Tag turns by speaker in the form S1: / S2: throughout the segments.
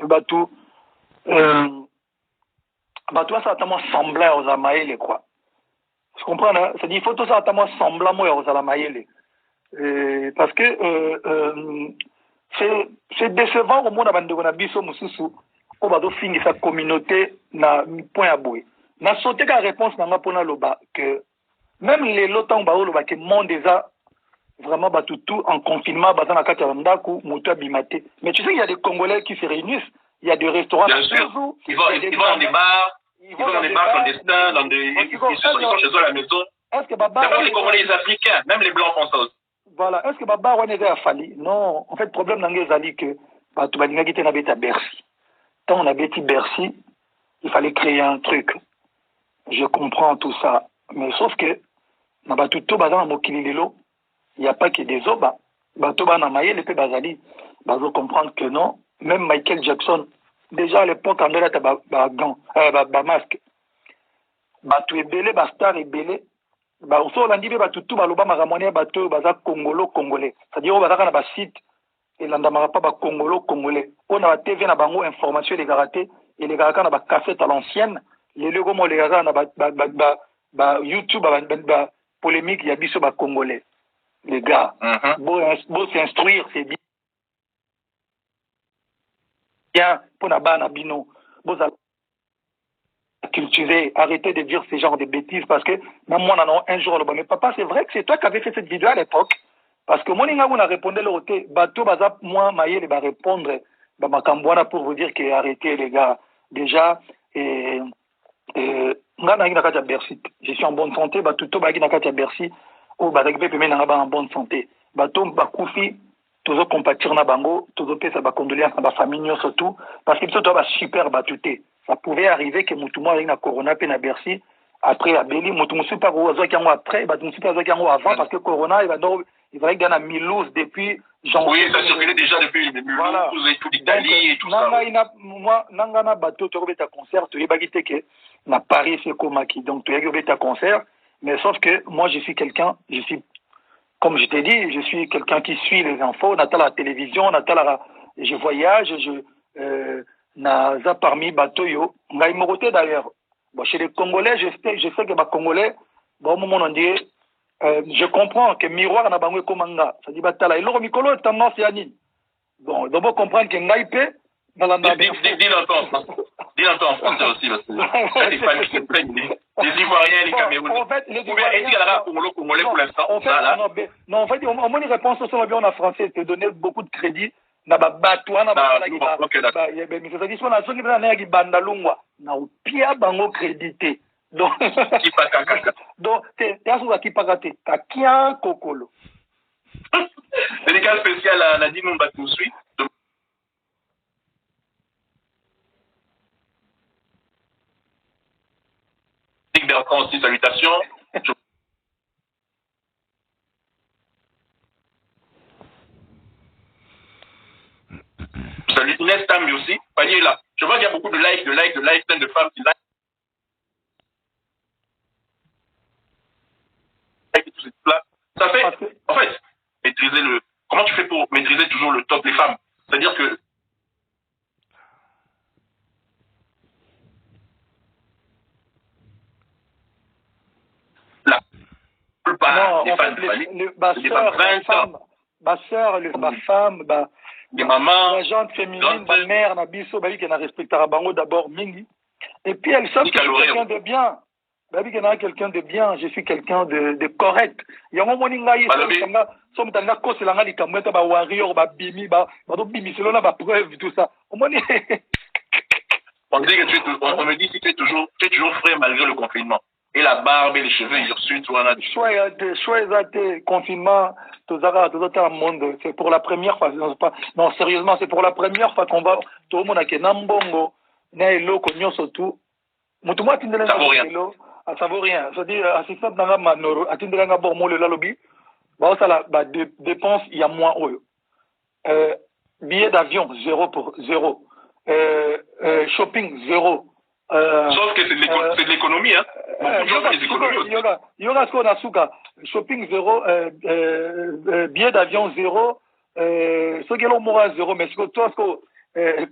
S1: bateau bateau ça tellement semblant aux amaïles quoi. Je comprends hein? C'est-à-dire il faut tout ça tellement semblant moi aux amaïles. Parce que c'est décevant au monde abandonné na biso mususu au bateau fingi sa communauté na point à bouer. Na sauté la réponse na pona loba que même les lotang baolo ba que monde déjà vraiment tout en confinement bazana kata ndaku mutu abimate. Mais tu sais il y a des Congolais qui se réunissent, il y a des restaurants.
S2: Bien sûr. Ils vont dans des bars, ils vont dans des bars clandestins, dans des ils sont chez eux à la maison.
S1: Est-ce que Baba
S2: même les Congolais les Africains, même les blancs font ça aussi.
S1: Voilà, est-ce que Baba on est à Fali? Non, en fait le problème dans les alliés que tu vas dire qu'on habite à Bercy. Quand on habite à Bercy, il fallait créer un truc. Je comprends tout ça, mais sauf que dans Batuto bazan mokililelo, il n'y a pas que des oba. Batuba na maye le pe bazali, bazo comprendre que non, même Michael Jackson déjà à l'époque en là ba gant, ba masque. Batu ebele ba star ebele, ba oso landi be batutu baloba makamoni bato baza congolo congolais. C'est-à-dire bazaka na ba site et landamaka pas ba congolo congolais. On a la TV na bango information les garaté et les garaka na ba cassette à l'ancienne. Les lego mo les garaka na ba YouTube ba polémique il y a biso ba congolais. Les gars, beau s'instruire, c'est bien pour la bana bino. Beau cultiver, arrêtez de dire ce genre de bêtises parce que même moi, un jour, mais papa, c'est vrai que c'est toi qui avais fait cette vidéo à l'époque. Parce que moi, on a répondu le côté, bateau, bazap, moi, Maïe, il va répondre, pour vous dire que arrêtez, les gars. Déjà, je suis en bonne santé, tout Bercy, ou en bonne santé. Bateau, bakoufi, toujours compatir na bango, toujours pesa ba condoléances na ba famille surtout, parce que tout va super batuté. Ça pouvait arriver que Moutouma ait na corona pe na Bercy, après à Béli, Moutouma pas après, Moutouma pas avant, parce que corona, il va gagner à Milouz depuis
S2: janvier. Oui, ça circulait déjà depuis Milouz voilà. Et tout l'Italie et tout ça.
S1: Moi, Nangana bateau, tu as concert, tu es bagité que na Paris, c'est Komaki, donc tu as concert, mais sauf que moi, comme je t'ai dit, je suis quelqu'un qui suit les infos, Natal à la télévision, je voyage, naza parmi Batoyo, Ngaïmoroté d'ailleurs. Bon, chez les Congolais, je sais que les Congolais, bon, moment on dit, je comprends que miroir n'a pas komanga. Ça dit Batala. Et l'euro Mikolo est tendance Yanine. Bon, donc on comprend que Ngaïpe, dans la
S2: dis-le en français aussi, parce que les fans qui se plaignent, les Ivoiriens, les Camerounais. En fait, les Ivoiriens. Est-ce qu'il y a Congolais pour l'instant?
S1: Non, en fait, on une réponse sur le bien en français, te donner beaucoup de crédit. Na ba batwa na ba la giba. Ba mais ça dit son action na na gi banda lungwa. Na upia bango crédité. Donc c'est yasu ki pakate. Kakia kokolo.
S2: Dédicace spécial à Nadine Mbatousui. Bertrand aussi, salutations. Salut Inès Tambi aussi. Panier là. Je vois qu'il y a beaucoup de likes, plein de femmes qui like. Et tout ça. Ça fait, en fait, maîtriser le. Comment tu fais pour maîtriser toujours le top des femmes? C'est-à-dire que. La plupart des femmes,
S1: ma soeur, ma femme,
S2: des mamans,
S1: la gente féminine, ma mère, ma biso, qui n'a respecté Bango d'abord Mingi. Et puis elles savent que je suis quelqu'un de bien. Quelqu'un de bien, je suis quelqu'un de correct. Il y a un moment où il y a preuve, tout ça.
S2: On me dit que tu es toujours frais malgré le confinement. Et la barbe et les cheveux hirsutes,
S1: choix confinement, tout le monde, c'est pour la première fois. Non, sérieusement, c'est pour la première fois qu'on va, tout le monde a Nambongo, Nailo, Konyo, surtout. Moutouma,
S2: ça vaut rien.
S1: Ça vaut rien. C'est-à-dire, assistant dans Manoro, Atindelanga Bormo, le lobby, dépense, il y a moins haut. Billet d'avion, 0 pour 0. Shopping, 0.
S2: Sauf que c'est de l'économie, hein.
S1: Yoga Nasuka, shopping 0, billet d'avion 0, ce qui est le 0, mais ce que toi,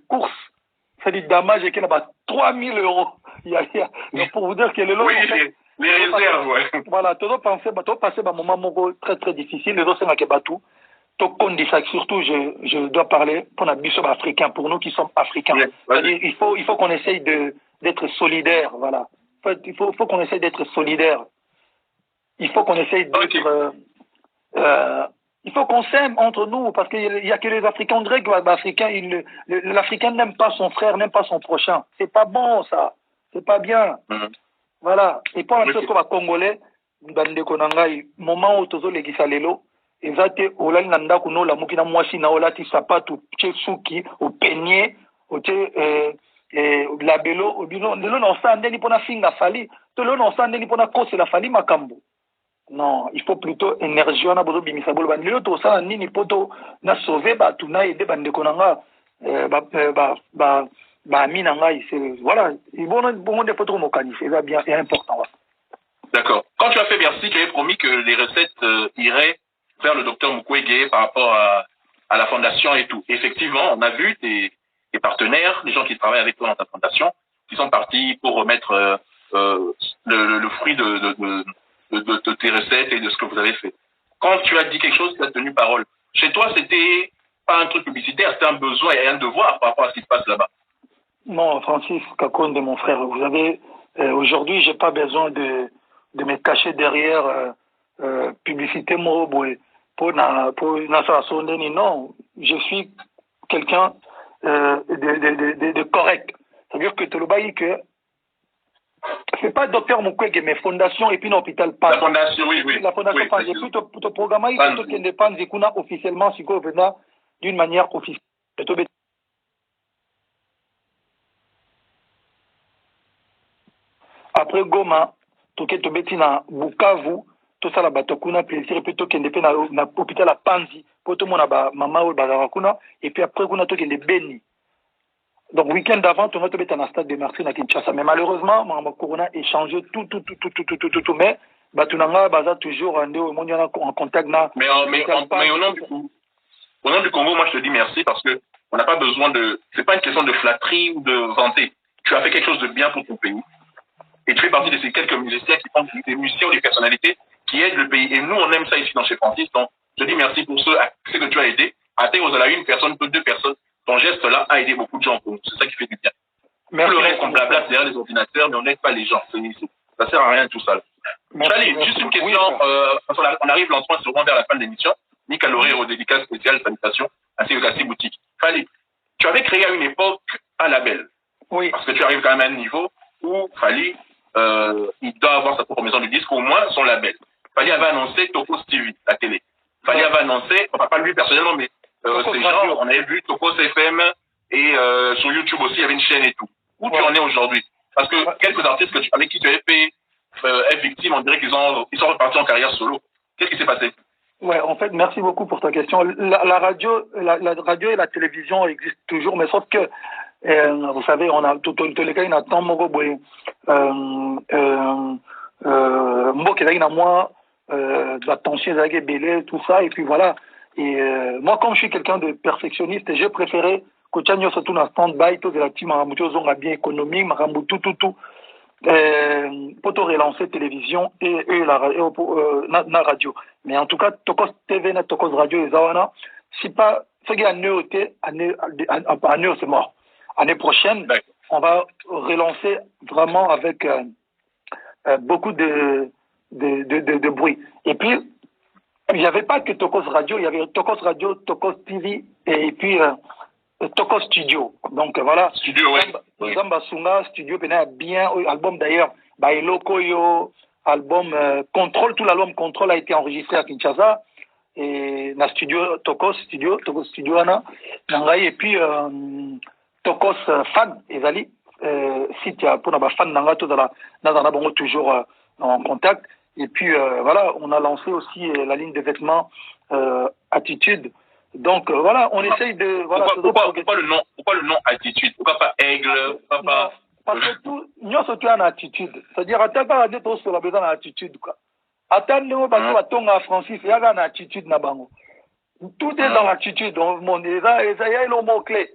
S1: course, c'est du damage et qu'il y a 3 000 euros. Donc pour vous dire que le lot.
S2: Oui, les réserves, ouais.
S1: Voilà, tout passer un moment très très difficile. Les autres, c'est tout. Surtout, je dois parler pour la mission africain, pour nous qui sommes africains. C'est-à-dire, il faut qu'on essaye d'être solidaires, voilà. Il faut qu'on essaye d'être solidaires. Il faut qu'on essaye d'être... il faut qu'on s'aime entre nous, parce qu'il n'y a que les Africains. On dirait que l'Africain n'aime pas son frère, n'aime pas son prochain. C'est pas bon, ça. C'est pas bien. Voilà. Et pour la chose comme les Congolais, moment où tous les Gisalelo, ezate olali na ndako no la mukina mwasi na olati sapatu tche suki au peigné au tche labelo obino lelo na osande ni pona finga fali to lelo na osande ni pona kose la fali makambo. Non, il faut plutôt énergie na bozo bimisa bolo ba lelo to sa nini poto na sauver ba tu na aider bande konanga ba mina ngai c'est voilà, il bon des photos mo kanif, c'est bien, c'est important. Ouais.
S2: D'accord. Quand tu as fait Bercy, tu avais promis que les recettes iraient vers le docteur Mukwege par rapport à la fondation et tout. Effectivement, on a vu tes partenaires, les gens qui travaillent avec toi dans ta fondation, qui sont partis pour remettre le fruit de tes recettes et de ce que vous avez fait. Quand tu as dit quelque chose, tu as tenu parole. Chez toi, c'était pas un truc publicitaire, c'était un besoin et un devoir par rapport à ce qui se passe là-bas.
S1: Non, Francis Kakonde, mon frère, vous avez aujourd'hui, j'ai pas besoin de me cacher derrière publicité moroboué. Pour non, je suis quelqu'un de correct. C'est-à-dire que tu le bailles que c'est pas docteur Mukwege, mais fondation et puis l'hôpital
S2: Panzi. La fondation, oui.
S1: La fondation Panzi. Et puis le programme, il faut qu'il dépende officiellement, si vous venez d'une manière officielle. Après Goma, tu es na Bukavu, tout ça là-bas, tu as plaisir, et puis tu es na l'hôpital à Panzi, pour tout le monde a maman ou Bazarakuna, et puis après, tu es Beni. Donc, week-end d'avant, tu es dans le stade de Marseille à Kinshasa. Mais malheureusement, mon Corona a changé tout. Mais, Batunanga, Baza, toujours, en contact.
S2: Mais au nom du Congo, moi, je te dis merci parce que on n'a pas besoin de. C'est pas une question de flatterie ou de vanter. Tu as fait quelque chose de bien pour ton pays. Et tu fais partie de ces quelques musiciens qui font des musiciens ou des personnalités qui aident le pays. Et nous, on aime ça ici dans chez Francis. Donc, je dis merci pour ceux que tu as aidés. À terre, vous avez une personne, deux personnes. Ton geste-là a aidé beaucoup de gens. C'est ça qui fait du bien. Tout le reste, on blabla derrière les ordinateurs, mais on n'aide pas les gens. Ça sert à rien tout ça. Charlie, juste une question. On arrive lentement sûrement vers la fin de l'émission. Nika Loré au dédicace spécial sanitation, ainsi que Gassi Boutique. Charlie, tu avais créé à une époque un label.
S1: Oui.
S2: Parce que tu arrives quand même à un niveau où Fali, il doit avoir sa propre maison de disque, au moins son label. Fali avait annoncé Tokos TV, la télé. Fali avait annoncé, enfin pas lui personnellement, mais ces gens, on avait vu Tokos FM et sur YouTube aussi, il y avait une chaîne et tout. Où tu en es aujourd'hui? Parce que quelques artistes avec qui tu avais fait être victime, on dirait qu'ils sont repartis en carrière solo. Qu'est-ce qui s'est passé?
S1: Ouais, en fait, merci beaucoup pour ta question. La radio et la télévision existent toujours, mais sauf que vous savez, on a tous les cas, il y a tant de l'attention, tout ça, et puis voilà. Et moi, comme je suis quelqu'un de perfectionniste, j'ai préféré que tu aies surtout un stand-by, tout de la team, bien économique, tout. Pour te relancer télévision et la radio. Mais en tout cas, Tokos TV, Tokos Radio, si pas, ce qui est année, c'est mort. Année prochaine, on va relancer vraiment avec beaucoup de bruit. Et puis, il n'y avait pas que Tokos Radio, il y avait Tokos Radio, Tokos TV et puis Tokos Studio. Donc voilà.
S2: Studio, oui.
S1: Zamba Sunga, Studio, bien, album d'ailleurs, Bailo Koyo, album Contrôle, tout l'album Contrôle a été enregistré à Kinshasa. Et na studio Tokos Studio et puis Tokos Fan ezali site pour na fan nanga to dans la bongo toujours en contact. Et puis voilà, on a lancé aussi la ligne de vêtements Attitude. Donc voilà, on essaye de voilà.
S2: Pourquoi le nom Attitude? Pourquoi pas Aigle? Pourquoi pas?
S1: Parce que tout nous surtout en attitude. C'est-à-dire attends de sur la besoin d'attitude quoi. Attends, parce que à Francis, il y a une attitude na bango. Tout est dans l'attitude. Il y a le mot clé.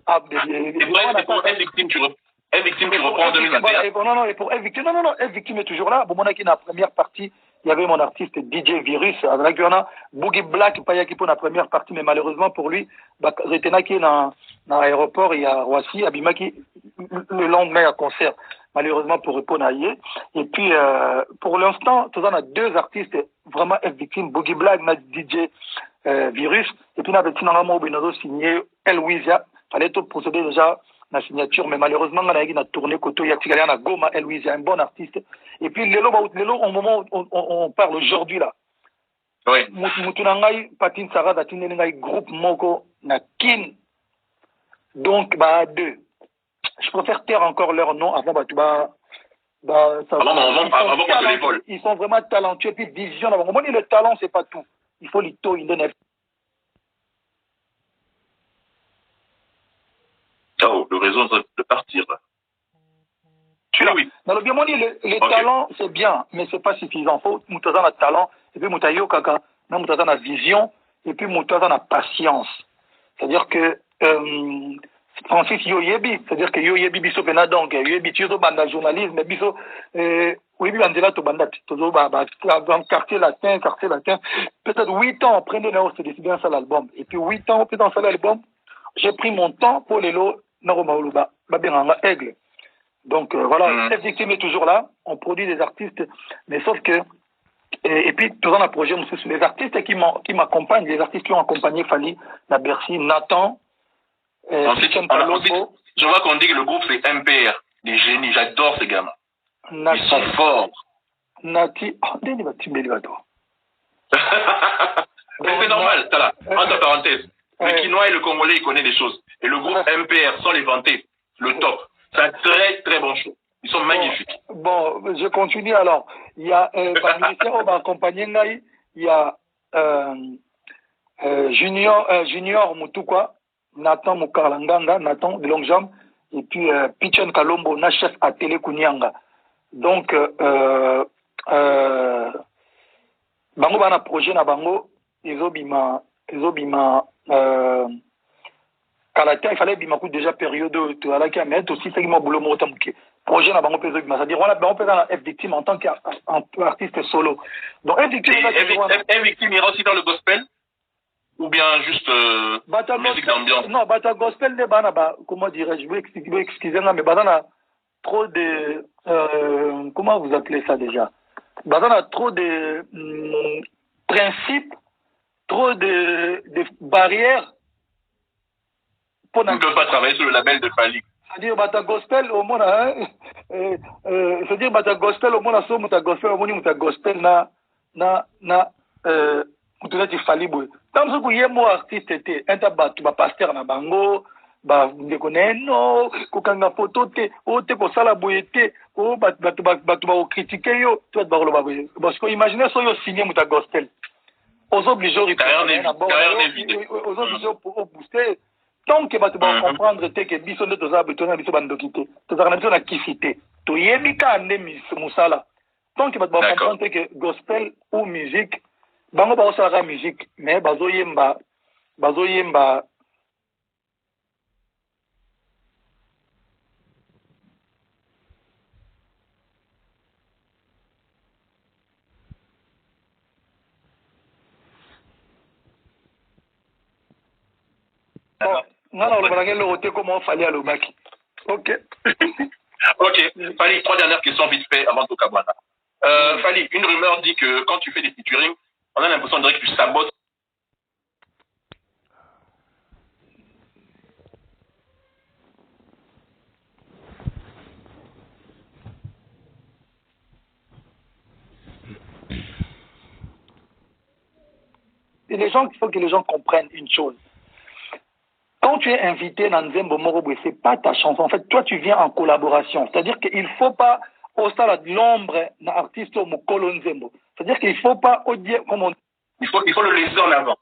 S2: Et pour être victime, tu reprends en 2021.
S1: Non, et pour être victime, non, être victime est toujours là. Bon, moi, qui dans la première partie, il y avait mon artiste DJ Virus, avec lui, on a Boogie Black, pas qui pour la première partie, mais malheureusement pour lui, Retena qui est dans l'aéroport, il y a Roissy, Abima qui, le lendemain, à concert, malheureusement pour répondre à Yé. Et puis, pour l'instant, on a deux artistes vraiment être victimes, Boogie Black, DJ Virus, et puis, on a Bettina Benozo signé El Wizia, fallait tout procéder déjà la signature, mais malheureusement, on a tourné côté, il y a Goma, El Wizia, un bon artiste. Et puis, Lelo, au moment où on parle aujourd'hui, là,
S2: oui.
S1: Moutunangai, Patin Sarah, Datinengai, groupe Moko, na Kin. Donc, deux. Je préfère taire encore leur nom avant,
S2: avant qu'on les vole.
S1: Ils sont vraiment talentueux, et puis vision. Le talent, c'est pas tout. Il faut les taux, il donne.
S2: Oh, le réseau de partir, là. Tu l'as, oui.
S1: Dans le bien, les talents, c'est bien, mais c'est pas suffisant. Il faut Moutazan a talent, et puis Moutayo Kaka, Moutazan a vision, et puis Moutazan a patience. C'est-à-dire que, Francis Yoyebi, c'est-à-dire que Yoyebi biso pena donc, Yoyebi tu es banda journalisme, mais biso, Yoyebi bandela to bandat, dans quartier latin, peut-être 8 ans après, nous avons décidé un seul album. Et puis 8 ans après dans un seul album, j'ai pris mon temps pour les lots, Naromaoluba, Babiranga Aigle. Donc voilà, cette victime est toujours là, on produit des artistes, mais sauf que, et puis toujours dans le projet, les artistes qui m'accompagnent, les artistes qui ont accompagné Fali, la Bercy, Nathan,
S2: ensuite, je vois qu'on dit que le groupe c'est MPR, des génies, j'adore ces gamins. Ils sont forts.
S1: Nati,
S2: mais c'est normal, ça là, entre parenthèses. Le Quinois et le Congolais, ils connaissent des choses. Et le groupe MPR, sans les vanter, le top. C'est un très très bon show. Ils sont magnifiques.
S1: Bon, je continue alors. Il y a parmi les on va accompagner Naï, il y a Junior Mutukwa, Nathan Mukarlanganga, Nathan de Longjam, et puis Pichon Kalombo, na chef à Télé Kunianga. Donc, bango bana projet na bango, ezobima Kalatia, il fallait bimakou déjà période où à qui mettre aussi c'est boulot motamouké projet na bango peso bima c'est-à-dire on a bango peso na F victime en tant qu'artiste solo. Donc F victime
S2: ira aussi dans le gospel ou bien juste musique d'ambiance.
S1: Non, bata gospel ne bana ba comment dirais-je, excusez-moi mais bana trop de comment vous appelez ça déjà? Bana trop de principes, trop de barrières.
S2: On ne peut pas travailler sur le label de Fali.
S1: C'est-à-dire, bata gospel, au moins, c'est-à-dire, bata gospel, au moins, so, muta gospel, au moins, muta gospel, muta ti Fali, boy. Tant que vous y mo artiste, un tabat, tu vas pasteur na bango, ndekone, no, kokanga photo, te, ko sala boyete, batu ba critiquer yo, tu vas ba lo boy. Parce que imaginez, so yo signé muta gospel. Aux obligés, aux obligés pour booster. Tant que tu vas comprendre que biso nde toza betona biso bandokité tozaka na biso na kifité toyebika nde musala tant que tu vas comprendre que gospel ou musique bango baosalaka musique mais bazoyemba comment fallait à l'Obaki. Ok.
S2: Ok. Fali, 3 dernières questions vite fait avant tout Kabwana. Fali, une rumeur dit que quand tu fais des featuring, on a l'impression de dire que tu sabotes.
S1: Et il faut que les gens comprennent une chose. Quand tu es invité dans Nzembo Morobwe, ce n'est pas ta chanson. En fait, toi, tu viens en collaboration. C'est-à-dire qu'il ne faut pas, au stade de l'ombre d'un artiste au Mokolo Nzembo. C'est-à-dire qu'il ne faut pas,
S2: il faut le laisser en avant.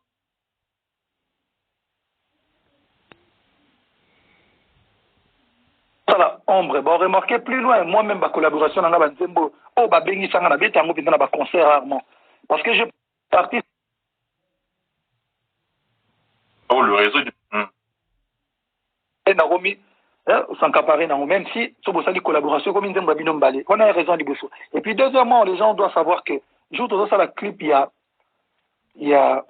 S1: Voilà, ombre. Bon, remarquez plus loin, moi-même, ma collaboration dans Nzembo, Bengi Sangana, Betango, puis dans ma concert rarement. Parce que je suis artiste.
S2: Oh, le réseau du.
S1: Naomi, sans caparer Naomi, même si ce beau sali collaboration comme une babino balé. On a raison du bousseau. Et puis deuxièmement, les gens doivent savoir que jour de ça la clip il y a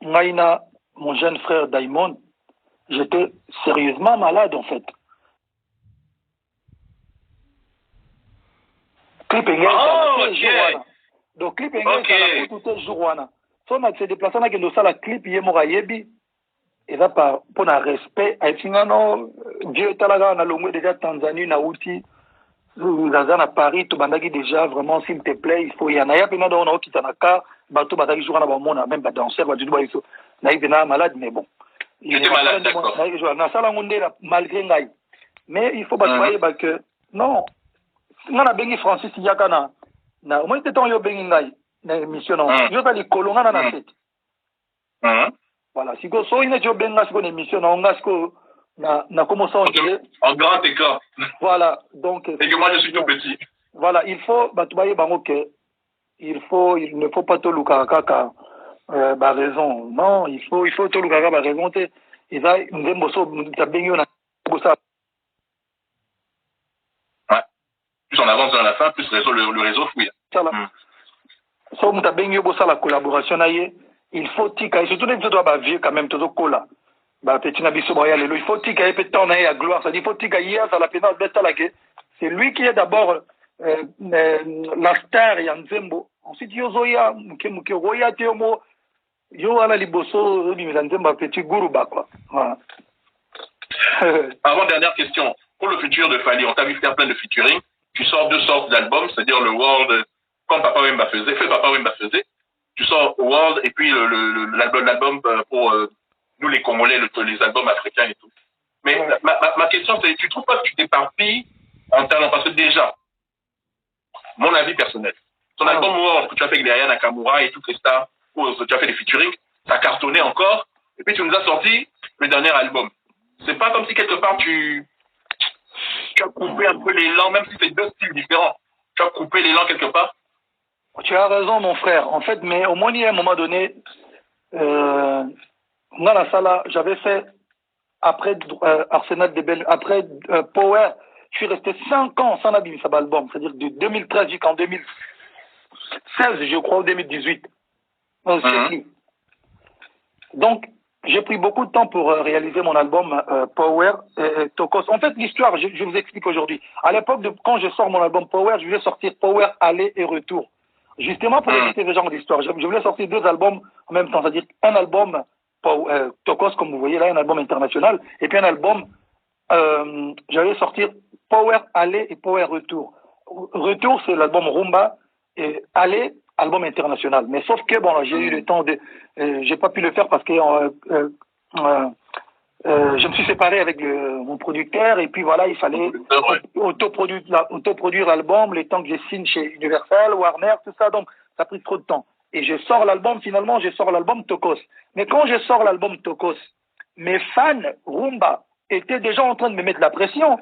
S1: Maïna, mon jeune frère Daimon, j'étais sérieusement malade en fait. Clip engel
S2: ok.
S1: Donc clip engel tout le jour wana. So na se déplacer na kendo sala clip yé mo yebi. Et là pour na respect a tingano Dieu talaga na longwe déjà Tanzanie na outi zaza na Paris to bandaki déjà vraiment s'il te plaît il faut y en a ya pena na okitanaka bato bataki jour na ba mona même ba danseur ba du iso na ibena malade mais bon.
S2: J'étais malade d'accord.
S1: Na sala ngonde malgré ngai. Mais il faut ba que non ngana bengi Francis yaka na au moins te ton yo bengi ngai na émission non yo tali kolonga na tête voilà si go so ina jo benga siko na émission na nga siko na comment ça
S2: en grand écart
S1: voilà donc
S2: et que moi je suis tout petit
S1: voilà il faut batubaye bango que il ne faut pas to luka kaka ba raison non il faut to luka ba raison te eza nzembo so ta bengi na bosa.
S2: Plus on avance dans la fin, plus le réseau fouille.
S1: So muta bengi bosa la collaboration aye, il faut tika et surtout les autres ba vieux quand même toujours cola. Ba petit na biso boya lelo, il faut tika et peut ton à gloire, ça dit faut tika hier ça la pena beta la que c'est lui qui est d'abord la star ya Nzembo. Ensuite yozoya muke roya teomo yo ala liboso di Nzembo petit guru ba quoi. Voilà.
S2: Avant dernière question, pour le futur de Fally, on t'a vu faire plein de featuring. Tu sors deux sortes d'albums, c'est-à-dire le World, comme Papa Wemba faisait, tu sors World et puis l'album pour nous les Congolais, les albums africains et tout. Mais ma question c'est, tu trouves pas que tu t'éparpilles en talent? Parce que déjà, mon avis personnel, ton album World que tu as fait avec Derrière Nakamura et toutes les stars, où tu as fait des featuring, ça a cartonné encore, et puis tu nous as sorti le dernier album. C'est pas comme si quelque part tu as coupé un peu l'élan, même si c'est deux styles différents. Tu as coupé l'élan quelque part?
S1: Tu as raison, mon frère. En fait, mais au moins, il y a un moment donné, dans la salle, j'avais fait, après Arsenal de Bell, après Power, je suis resté 5 ans sans Nabil Sab album. C'est-à-dire de 2013 jusqu'en 2016, je crois, ou 2018. Donc, j'ai pris beaucoup de temps pour réaliser mon album Power Tokos. En fait, l'histoire, je vous explique aujourd'hui. À l'époque, quand je sors mon album Power, je voulais sortir Power Aller et Retour. Justement pour éviter ce genre d'histoire. Je voulais sortir 2 albums en même temps. C'est-à-dire un album Tokos, comme vous voyez là, un album international. Et puis un album, j'allais sortir Power Aller et Power Retour. Retour, c'est l'album Rumba. Et Aller, album international. Mais sauf que, bon, j'ai eu le temps de... j'ai pas pu le faire parce que je me suis séparé avec mon producteur et puis voilà, il fallait autoproduire l'album, le temps que je signe chez Universal, Warner, tout ça, donc ça a pris trop de temps. Et je sors l'album, finalement, je sors l'album Tokos. Mais quand je sors l'album Tokos, mes fans Rumba étaient déjà en train de me mettre la pression,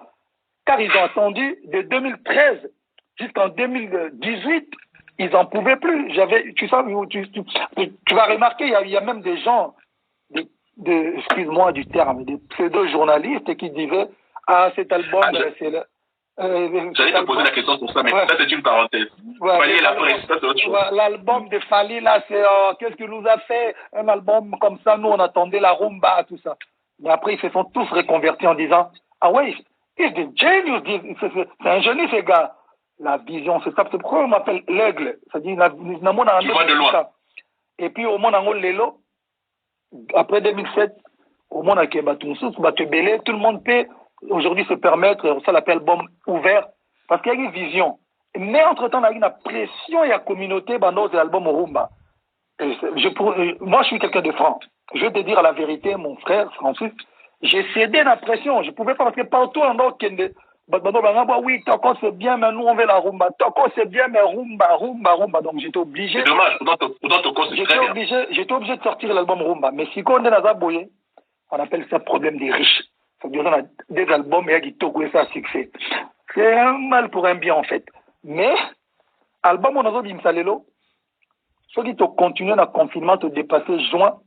S1: car ils ont attendu de 2013 jusqu'en 2018. Ils n'en pouvaient plus. Tu vas remarquer, il y a même des gens, excuse-moi du terme, des pseudo-journalistes qui disaient, ah, cet album, c'est le...
S2: J'allais te poser la question pour ça, mais ça c'est une parenthèse.
S1: Ouais, l'album de Fally, là, c'est, qu'est-ce qu'il nous a fait? Un album comme ça, nous, on attendait la rumba, tout ça. Mais après, ils se sont tous reconvertis en disant, ah ouais, c'est des genius, c'est un génie, ces gars. La vision, c'est ça. C'est pourquoi on m'appelle l'aigle. C'est-à-dire, tu
S2: vois de loin.
S1: Et puis, au monde en Lelo, après 2007, au monde à Kebatunsus, Batubele, tout le monde peut aujourd'hui se permettre, ça l'appelle album ouvert, parce qu'il y a une vision. Mais entre-temps, il y a une pression, il y a une communauté, dans l'album Rumba. Moi, je suis quelqu'un de franc. Je vais te dire la vérité, mon frère, Francis, j'ai cédé la pression. Je ne pouvais pas, parce que partout en Nord, oui, Toko c'est bien, mais nous on veut la rumba. Toko c'est bien, mais rumba. Donc j'étais obligé.
S2: C'est dommage, pourtant Toko c'est très bien.
S1: J'étais obligé de sortir l'album Rumba. Mais si on est dans Zaboye, on appelle ça problème des riches. C'est-à-dire qu'on a des albums et qui Toko et ça succès. C'est un mal pour un bien en fait. Mais, album on a dit Msalelo, ceux qui ont continué dans le confinement, te dépasser juin,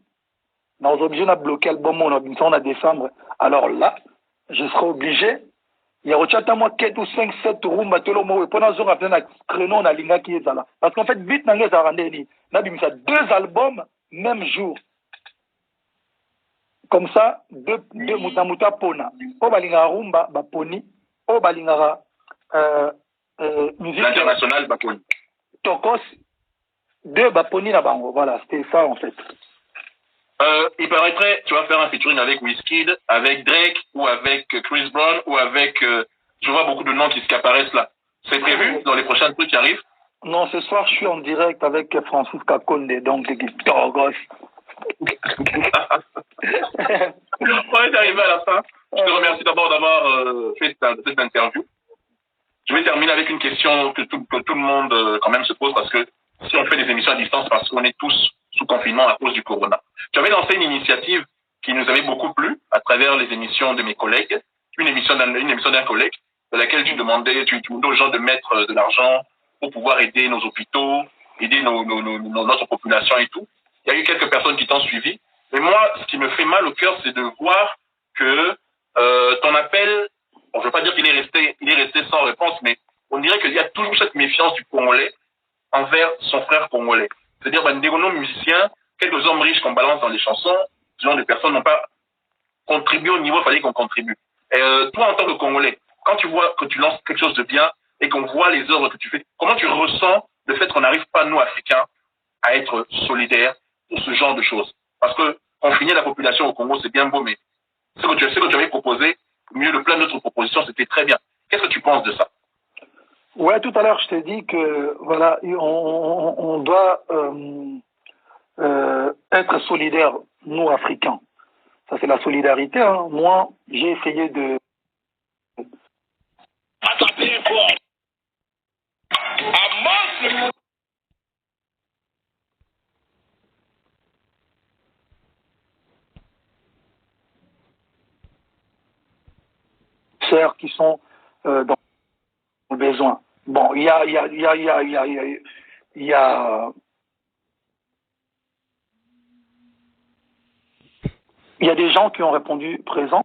S1: on est obligé de bloquer l'album on a décembre. Alors là, je serai obligé. Il y a aussi moi 4 ou 5, 7 rumba tolo mo et pendant zonga plein créneau na linga qui est là. Parce qu'en fait beat nangé ça rendé na bimisa 2 albums même jour. Comme ça deux muta pona. O balinga rumba ba poni, o balinga musique
S2: internationale ba poni.
S1: Tokos 2 ba poni na bango. Voilà, c'était ça en fait.
S2: Il paraîtrait, tu vas faire un featuring avec Wizkid, avec Drake, ou avec Chris Brown, ou avec, tu vois beaucoup de noms qui apparaissent là. C'est prévu dans les prochains trucs qui arrivent?
S1: Non, ce soir, je suis en direct avec Francis Kakonde, donc l'équipe Torgos.
S2: On est arrivé à la fin. Je te remercie d'abord d'avoir fait cette interview. Je vais terminer avec une question que tout le monde quand même se pose, parce que si on fait des émissions à distance, parce qu'on est tous sous confinement à cause du corona. Tu avais lancé une initiative qui nous avait beaucoup plu à travers les émissions de mes collègues, une émission d'un collègue, dans laquelle tu demandais aux gens de mettre de l'argent pour pouvoir aider nos hôpitaux, aider notre population et tout. Il y a eu quelques personnes qui t'ont suivi. Mais moi, ce qui me fait mal au cœur, c'est de voir que ton appel, bon, je ne veux pas dire qu'il est resté sans réponse, mais on dirait qu'il y a toujours cette méfiance du Congolais envers son frère congolais. C'est-à-dire, nos musiciens, quelques hommes riches qu'on balance dans les chansons, ce genre de personnes n'ont pas contribué au niveau où il fallait qu'on contribue. Et toi, en tant que Congolais, quand tu vois que tu lances quelque chose de bien et qu'on voit les œuvres que tu fais, comment tu ressens le fait qu'on n'arrive pas, nous, Africains, à être solidaires pour ce genre de choses? Parce que confiner la population au Congo, c'est bien beau, mais ce que tu avais proposé, au milieu de plein d'autres propositions, c'était très bien. Qu'est-ce que tu penses de ça?
S1: Ouais, tout à l'heure, je t'ai dit que voilà, on doit être solidaires, nous, Africains. Ça, c'est la solidarité. Hein. Moi, j'ai essayé de... sœurs qui sont dans le besoin. Bon, il y a des gens qui ont répondu présent.